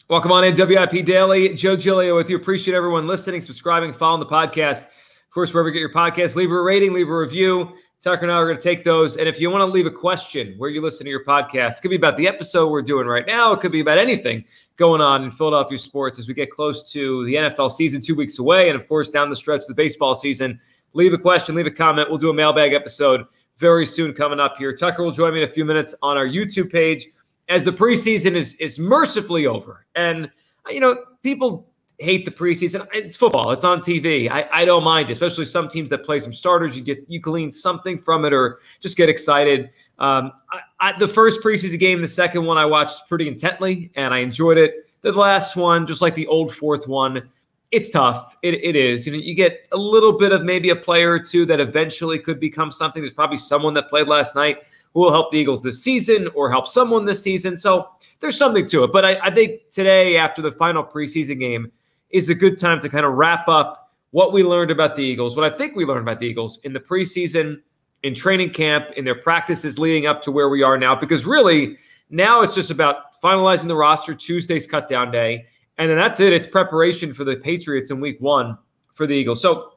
Welcome on in, WIP Daily. Joe Giglio with you. Appreciate everyone listening, subscribing, following the podcast. Of course, wherever you get your podcast, leave a rating, leave a review. Tucker and I are going to take those. And if you want to leave a question where you listen to your podcast, it could be about the episode we're doing right now. It could be about anything going on in Philadelphia sports as we get close to the NFL season 2 weeks away. And, of course, down the stretch of the baseball season. Leave a question, leave a comment. We'll do a mailbag episode very soon coming up here. Tucker will join me in a few minutes on our YouTube page as the preseason is mercifully over. And, you know, people hate the preseason. It's football. It's on TV. I don't mind it, especially some teams that play some starters. You glean something from it or just get excited. The first preseason game, the second one I watched pretty intently, and I enjoyed it. The last one, just like the old fourth one, it's tough. It is. You know, you get a little bit of maybe a player or two that eventually could become something. There's probably someone that played last night who will help the Eagles this season or help someone this season. So there's something to it. But I think today, after the final preseason game, is a good time to kind of wrap up what we learned about the Eagles, what I think we learned about the Eagles in the preseason, in training camp, in their practices leading up to where we are now. Because really, now it's just about finalizing the roster, Tuesday's cutdown day, and then that's it. It's preparation for the Patriots in week 1 for the Eagles. So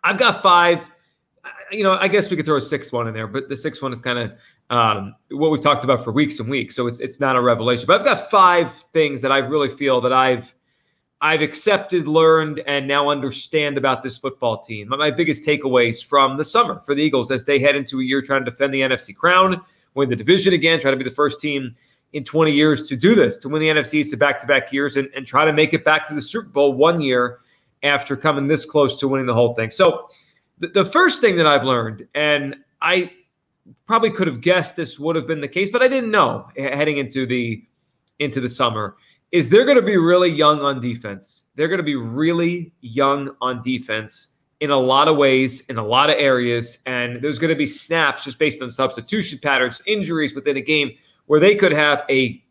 I've got 5. You know, I guess we could throw a 6th one in there, but the 6th one is kind of what we've talked about for weeks and weeks. So it's not a revelation. But I've got 5 things that I really feel that I've accepted, learned, and now understand about this football team. My biggest takeaways from the summer for the Eagles as they head into a year trying to defend the NFC crown, win the division again, try to be the first team in 20 years to do this, to win the NFC East to back-to-back years and try to make it back to the Super Bowl 1 year after coming this close to winning the whole thing. So the first thing that I've learned, and I probably could have guessed this would have been the case, but I didn't know heading into the summer, is they're going to be really young on defense. They're going to be really young on defense in a lot of ways, in a lot of areas, and there's going to be snaps just based on substitution patterns, injuries within a game where they could have a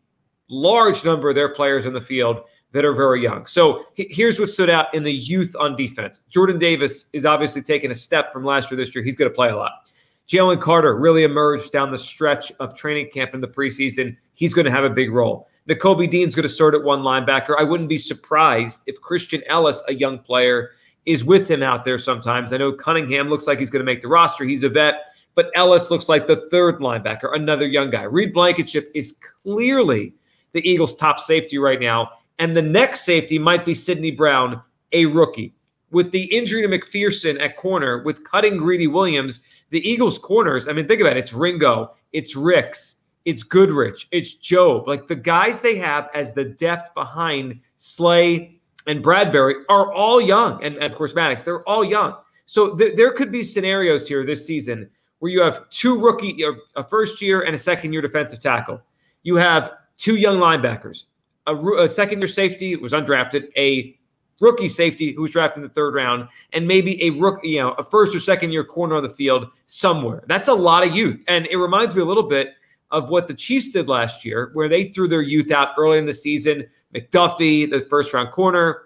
large number of their players on the field that are very young. So here's what stood out in the youth on defense. Jordan Davis is obviously taking a step from last year this year. He's going to play a lot. Jalen Carter really emerged down the stretch of training camp in the preseason. He's going to have a big role. Nakobe Dean's going to start at one linebacker. I wouldn't be surprised if Christian Ellis, a young player, is with him out there sometimes. I know Cunningham looks like he's going to make the roster. He's a vet. But Ellis looks like the third linebacker, another young guy. Reed Blankenship is clearly the Eagles' top safety right now. And the next safety might be Sidney Brown, a rookie. With the injury to McPherson at corner, with cutting Greedy Williams, the Eagles' corners, I mean, think about it. It's Ringo, it's Ricks, it's Goodrich, it's Job. Like the guys they have as the depth behind Slay and Bradbury are all young. And of course, Maddox, they're all young. So there could be scenarios here this season where you have 2 rookie, a first-year and a second-year defensive tackle. You have 2 young linebackers, a second-year safety who was undrafted, a rookie safety who was drafted in the 3rd round, and maybe a rookie, a first or second-year corner on the field somewhere. That's a lot of youth, and it reminds me a little bit of what the Chiefs did last year, where they threw their youth out early in the season. McDuffie, the first-round corner,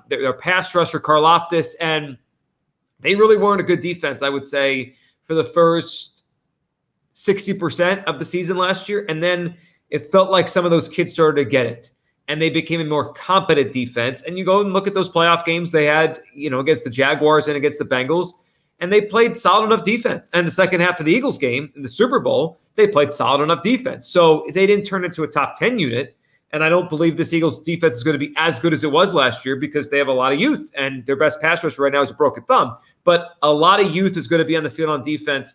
their pass rusher, Karlaftis, and they really weren't a good defense, I would say, for the first 60% of the season last year. And then it felt like some of those kids started to get it. And they became a more competent defense. And you go and look at those playoff games they had, against the Jaguars and against the Bengals, and they played solid enough defense. And the second half of the Eagles game in the Super Bowl, they played solid enough defense. So they didn't turn into a top 10 unit. And I don't believe this Eagles defense is going to be as good as it was last year because they have a lot of youth. And their best pass rusher right now is a broken thumb. But a lot of youth is going to be on the field on defense.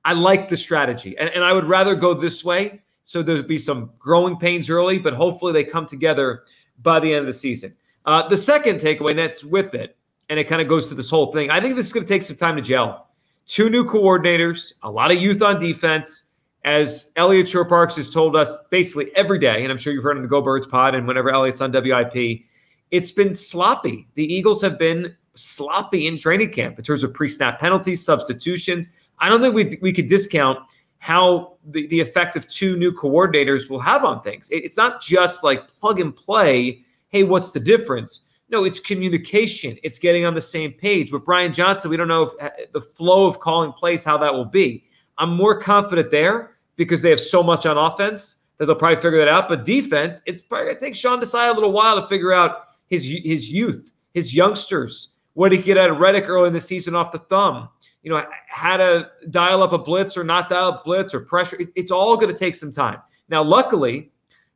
I like the strategy. And I would rather go this way. So there'll be some growing pains early, but hopefully they come together by the end of the season. The second takeaway, and that's with it, and it kind of goes to this whole thing. I think this is going to take some time to gel. 2 new coordinators, a lot of youth on defense. As Elliot Shorr-Parks has told us basically every day, and I'm sure you've heard in the Go Birds pod and whenever Elliot's on WIP, it's been sloppy. The Eagles have been sloppy in training camp in terms of pre-snap penalties, substitutions. I don't think we could discount how the effect of 2 new coordinators will have on things. It's not just like plug and play, hey, what's the difference? No, it's communication. It's getting on the same page. With Brian Johnson, we don't know if the flow of calling plays, how that will be. I'm more confident there because they have so much on offense that they'll probably figure that out. But defense, it's probably going to take Sean Desai a little while to figure out his youth, his youngsters, what he could get out of Reddick early in the season off the thumb. You know, how to dial up a blitz or not dial up blitz or pressure. It's all going to take some time. Now, luckily,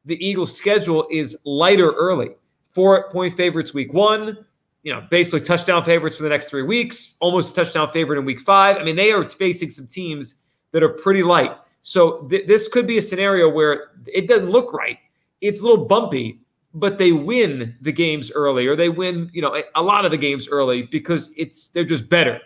the Eagles' schedule is lighter early. 4-point favorites week 1, you know, basically touchdown favorites for the next 3 weeks, almost a touchdown favorite in week 5. I mean, they are facing some teams that are pretty light. So this could be a scenario where it doesn't look right. It's a little bumpy, but they win the games early, or they win, you know, a lot of the games early because they're just better.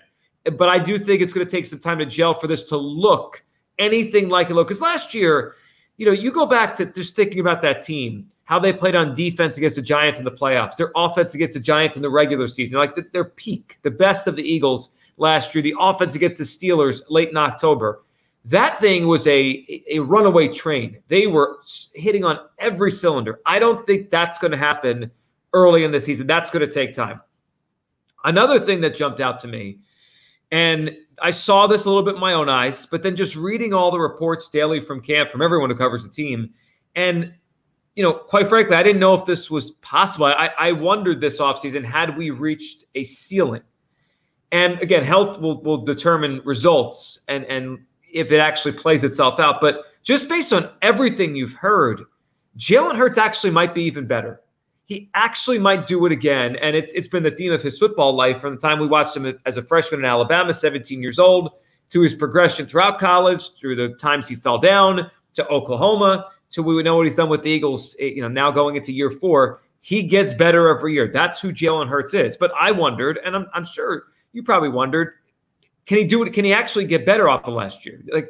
But I do think it's going to take some time to gel for this to look anything like it looked. Because last year, you know, you go back to just thinking about that team, how they played on defense against the Giants in the playoffs, their offense against the Giants in the regular season, like their peak, the best of the Eagles last year, the offense against the Steelers late in October. That thing was a runaway train. They were hitting on every cylinder. I don't think that's going to happen early in the season. That's going to take time. Another thing that jumped out to me, and I saw this a little bit in my own eyes, but then just reading all the reports daily from camp, from everyone who covers the team, and, you know, quite frankly, I didn't know if this was possible. I wondered this offseason, had we reached a ceiling? And again, health will determine results and if it actually plays itself out. But just based on everything you've heard, Jalen Hurts actually might be even better. He actually might do it again. And it's been the theme of his football life from the time we watched him as a freshman in Alabama, 17 years old, to his progression throughout college, through the times he fell down, to Oklahoma, to we know what he's done with the Eagles, you know, now going into year 4. He gets better every year. That's who Jalen Hurts is. But I wondered, and I'm sure you probably wondered, can he do it? Can he actually get better off of last year? Like,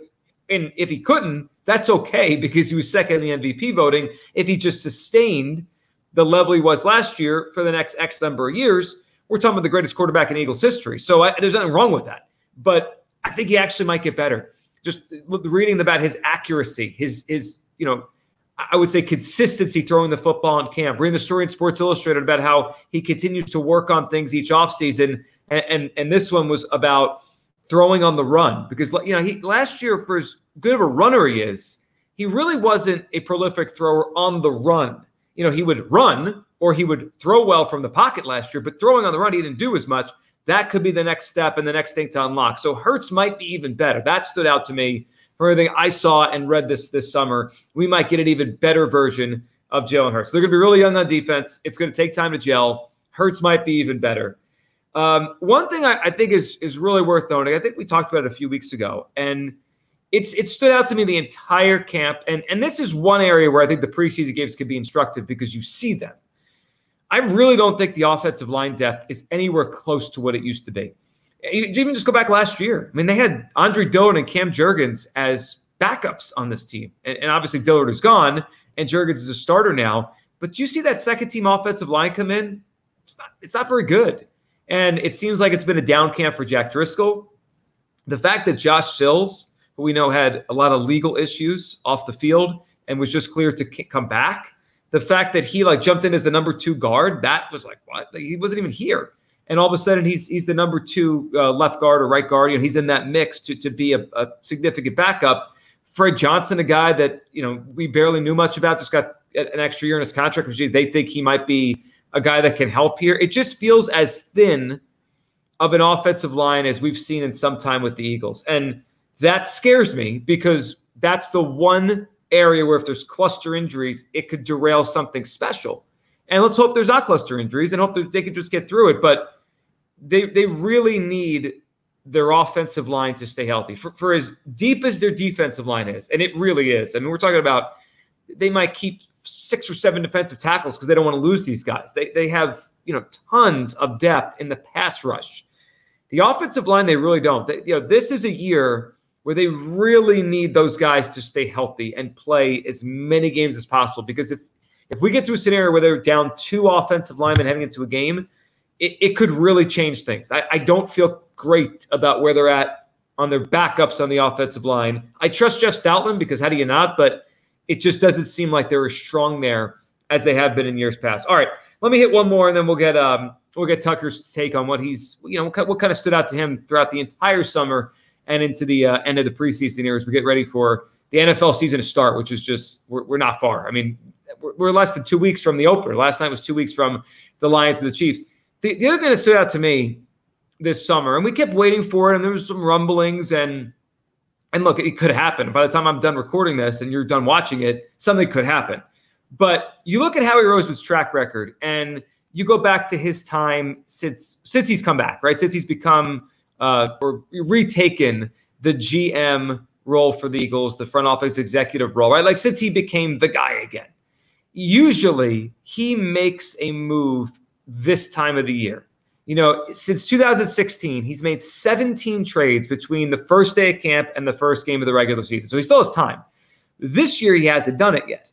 and if he couldn't, that's okay because he was second in the MVP voting. If he just sustained the level he was last year for the next X number of years, we're talking about the greatest quarterback in Eagles history. So there's nothing wrong with that. But I think he actually might get better. Just reading about his accuracy, his you know, I would say consistency throwing the football in camp. Reading the story in Sports Illustrated about how he continues to work on things each offseason. And this one was about throwing on the run, because, you know, he last year, for as good of a runner he is, he really wasn't a prolific thrower on the run. You know, he would run or he would throw well from the pocket last year, but throwing on the run, he didn't do as much. That could be the next step and the next thing to unlock. So Hurts might be even better. That stood out to me from everything I saw and read this summer. We might get an even better version of Jalen Hurts. They're going to be really young on defense. It's going to take time to gel. Hurts might be even better. One thing I think is really worth noting, I think we talked about it a few weeks ago, and it stood out to me the entire camp. And this is one area where I think the preseason games could be instructive because you see them. I really don't think the offensive line depth is anywhere close to what it used to be. Even just go back last year. I mean, they had Andre Dillard and Cam Jurgens as backups on this team. And obviously Dillard is gone, and Jurgens is a starter now. But you see that second-team offensive line come in? It's not very good. And it seems like it's been a down camp for Jack Driscoll. The fact that Josh Sills, who we know had a lot of legal issues off the field and was just cleared to come back, the fact that he jumped in as the number 2 guard, that was like, what? He wasn't even here. And all of a sudden he's the number 2 left guard or right guard. You know, he's in that mix to be a significant backup. Fred Johnson, a guy that, you know, we barely knew much about, just got an extra year in his contract, which is they think he might be a guy that can help here. It just feels as thin of an offensive line as we've seen in some time with the Eagles. And that scares me because that's the one area where if there's cluster injuries, it could derail something special. And let's hope there's not cluster injuries and hope that they can just get through it. But they really need their offensive line to stay healthy. For as deep as their defensive line is, and it really is. I mean, we're talking about they might keep 6 or 7 defensive tackles because they don't want to lose these guys. They have, you know, tons of depth in the pass rush. The offensive line, they really don't. This is a year where they really need those guys to stay healthy and play as many games as possible. Because if we get to a scenario where they're down 2 offensive linemen heading into a game, it could really change things. I don't feel great about where they're at on their backups on the offensive line. I trust Jeff Stoutland because how do you not? But it just doesn't seem like they're as strong there as they have been in years past. All right, let me hit one more, and then we'll get Tucker's take on what what kind of stood out to him throughout the entire summer and into the end of the preseason here as we get ready for the NFL season to start, which is just, we're not far. I mean, we're less than 2 weeks from the opener. Last night was 2 weeks from the Lions and the Chiefs. The other thing that stood out to me this summer, and we kept waiting for it, and there was some rumblings, and look, it could happen. By the time I'm done recording this and you're done watching it, something could happen. But you look at Howie Roseman's track record, and you go back to his time since he's come back, right? Since he's become or retaken the GM role for the Eagles, the front office executive role, right? Like since he became the guy again. Usually he makes a move this time of the year. You know, since 2016, he's made 17 trades between the first day of camp and the first game of the regular season. So he still has time. This year, he hasn't done it yet.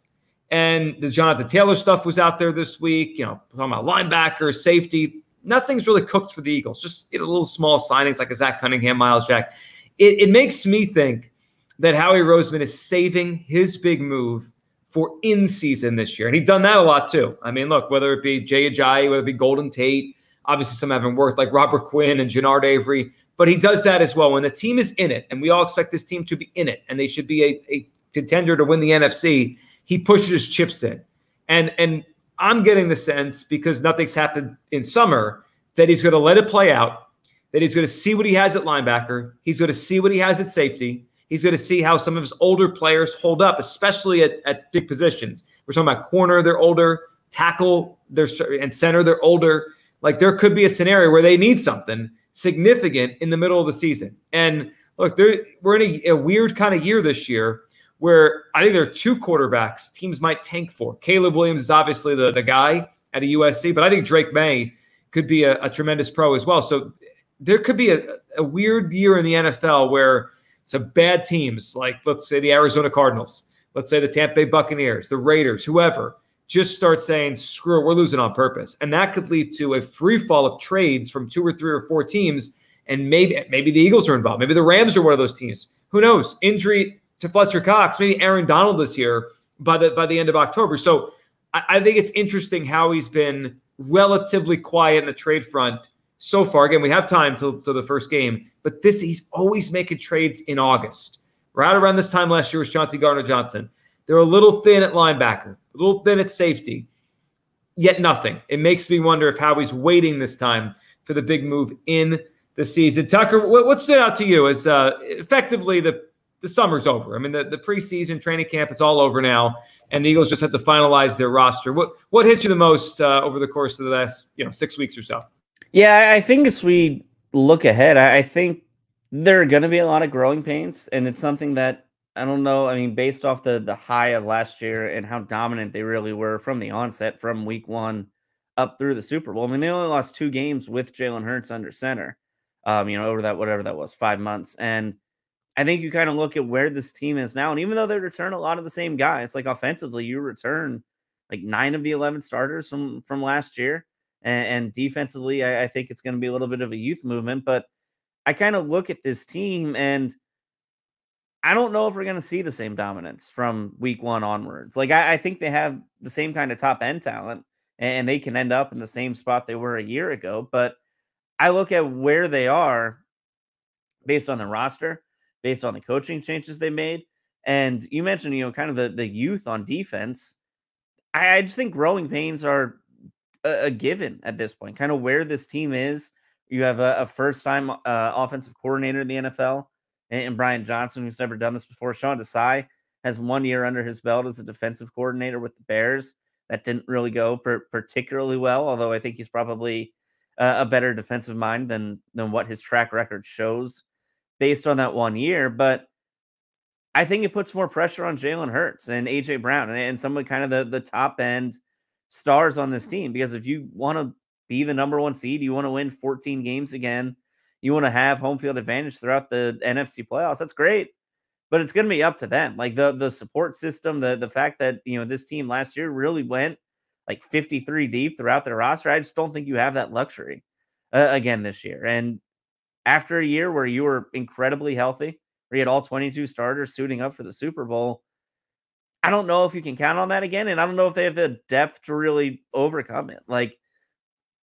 And the Jonathan Taylor stuff was out there this week, you know, talking about linebacker, safety. Nothing's really cooked for the Eagles. Just little small signings like a Zach Cunningham, Miles Jack. It makes me think that Howie Roseman is saving his big move for in-season this year. And he's done that a lot too. I mean, look, whether it be Jay Ajayi, whether it be Golden Tate, obviously some haven't worked like Robert Quinn and Jannard Avery, but he does that as well. When the team is in it, and we all expect this team to be in it, and they should be a contender to win the NFC, he pushes his chips in. And I'm getting the sense, because nothing's happened in summer, that he's going to let it play out, that he's going to see what he has at linebacker, he's going to see what he has at safety, he's going to see how some of his older players hold up, especially at big positions. We're talking about corner, they're older, tackle, and center, they're older. Like there could be a scenario where they need something significant in the middle of the season. And look, we're in a weird kind of year this year where I think there are two quarterbacks teams might tank for. Caleb Williams is obviously the guy at a USC, but I think Drake May could be a tremendous pro as well. So there could be a weird year in the NFL where some bad teams, like let's say the Arizona Cardinals, let's say the Tampa Bay Buccaneers, the Raiders, whoever, just start saying, screw it, we're losing on purpose. And that could lead to a free fall of trades from 2 or 3 or 4 teams. And maybe the Eagles are involved. Maybe the Rams are one of those teams. Who knows? Injury to Fletcher Cox, maybe Aaron Donald this year by the end of October. So I think it's interesting how he's been relatively quiet in the trade front so far. Again, we have time till the first game, but he's always making trades in August. Right around this time last year was Chauncey Gardner-Johnson. They're a little thin at linebacker, a little thin at safety, yet nothing. It makes me wonder if Howie's waiting this time for the big move in the season. Tucker, what stood out to you as effectively the summer's over? I mean, the preseason training camp, it's all over now, and the Eagles just have to finalize their roster. What hit you the most over the course of the last 6 weeks or so? Yeah, I think as we look ahead, I think there are going to be a lot of growing pains, and it's something that I don't know. I mean, based off the high of last year and how dominant they really were from the onset, from week 1 up through the Super Bowl. I mean, they only lost 2 games with Jalen Hurts under center, over that, whatever that was, 5 months. And I think you kind of look at where this team is now. And even though they return a lot of the same guys, like offensively, you return like 9 of the 11 starters from last year. And defensively, I think it's going to be a little bit of a youth movement. But I kind of look at this team, and I don't know if we're going to see the same dominance from week 1 onwards. Like, I think they have the same kind of top end talent, and they can end up in the same spot they were a year ago. But I look at where they are based on the roster, based on the coaching changes they made. And you mentioned, kind of the youth on defense. I just think growing pains are a given at this point, kind of where this team is. You have a first-time offensive coordinator in the NFL, and Brian Johnson, who's never done this before. Sean Desai has 1 year under his belt as a defensive coordinator with the Bears. That didn't really go particularly well, although I think he's probably a better defensive mind than what his track record shows based on that 1 year. But I think it puts more pressure on Jalen Hurts and A.J. Brown and some of kind of the top-end stars on this team, because if you want to be the number 1 seed, you want to win 14 games again, you want to have home field advantage throughout the NFC playoffs, that's great. But it's going to be up to them. Like the support system, the fact that, this team last year really went like 53 deep throughout their roster. I just don't think you have that luxury again this year. And after a year where you were incredibly healthy, where you had all 22 starters suiting up for the Super Bowl, I don't know if you can count on that again. And I don't know if they have the depth to really overcome it. Like,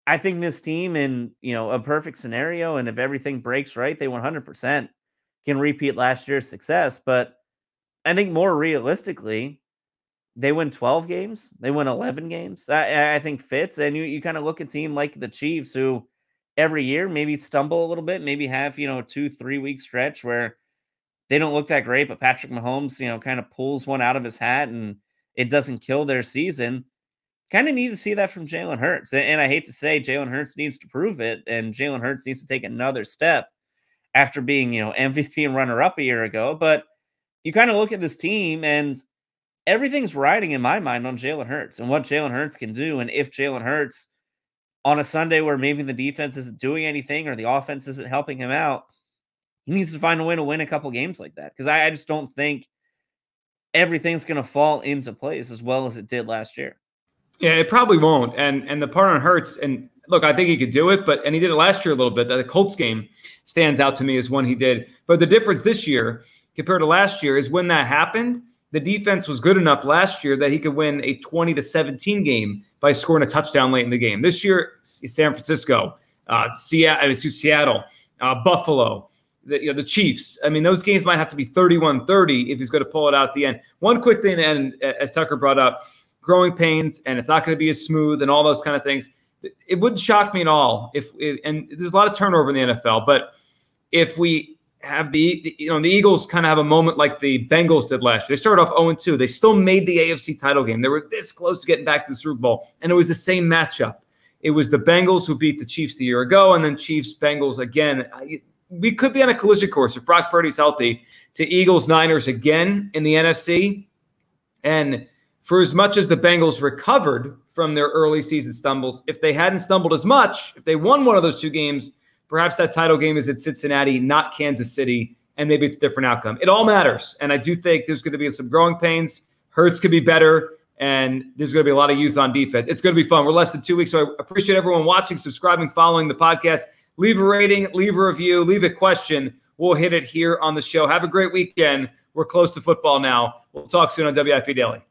I think this team in, a perfect scenario, and if everything breaks right, they 100% can repeat last year's success. But I think more realistically, they win 12 games. They win 11 games. I think fits. And you kind of look at a team like the Chiefs, who every year maybe stumble a little bit, maybe have, a 2-3 week stretch where they don't look that great, but Patrick Mahomes, kind of pulls one out of his hat and it doesn't kill their season. Kind of need to see that from Jalen Hurts. And I hate to say Jalen Hurts needs to prove it, and Jalen Hurts needs to take another step after being, MVP and runner-up a year ago. But you kind of look at this team and everything's riding in my mind on Jalen Hurts and what Jalen Hurts can do. And if Jalen Hurts on a Sunday where maybe the defense isn't doing anything or the offense isn't helping him out, he needs to find a way to win a couple games like that. Because I just don't think everything's going to fall into place as well as it did last year. Yeah, it probably won't. And the part on Hurts, and look, I think he could do it, and he did it last year a little bit. The Colts game stands out to me as one he did. But the difference this year compared to last year is when that happened, the defense was good enough last year that he could win a 20-17 game by scoring a touchdown late in the game. This year, San Francisco, Seattle, Buffalo, the Chiefs. I mean, those games might have to be 31-30 if he's going to pull it out at the end. One quick thing, and as Tucker brought up, growing pains, and it's not going to be as smooth and all those kind of things. It wouldn't shock me at all and there's a lot of turnover in the NFL, but if we have the Eagles kind of have a moment like the Bengals did last year. They started off 0-2. They still made the AFC title game. They were this close to getting back to the Super Bowl, and it was the same matchup. It was the Bengals who beat the Chiefs the year ago, and then Chiefs-Bengals again. We could be on a collision course if Brock Purdy's healthy to Eagles-Niners again in the NFC. And for as much as the Bengals recovered from their early season stumbles, if they hadn't stumbled as much, if they won one of those two games, perhaps that title game is at Cincinnati, not Kansas City, and maybe it's a different outcome. It all matters, and I do think there's going to be some growing pains. Hurts could be better, and there's going to be a lot of youth on defense. It's going to be fun. We're less than 2 weeks, so I appreciate everyone watching, subscribing, following the podcast. Leave a rating, leave a review, leave a question. We'll hit it here on the show. Have a great weekend. We're close to football now. We'll talk soon on WIP Daily.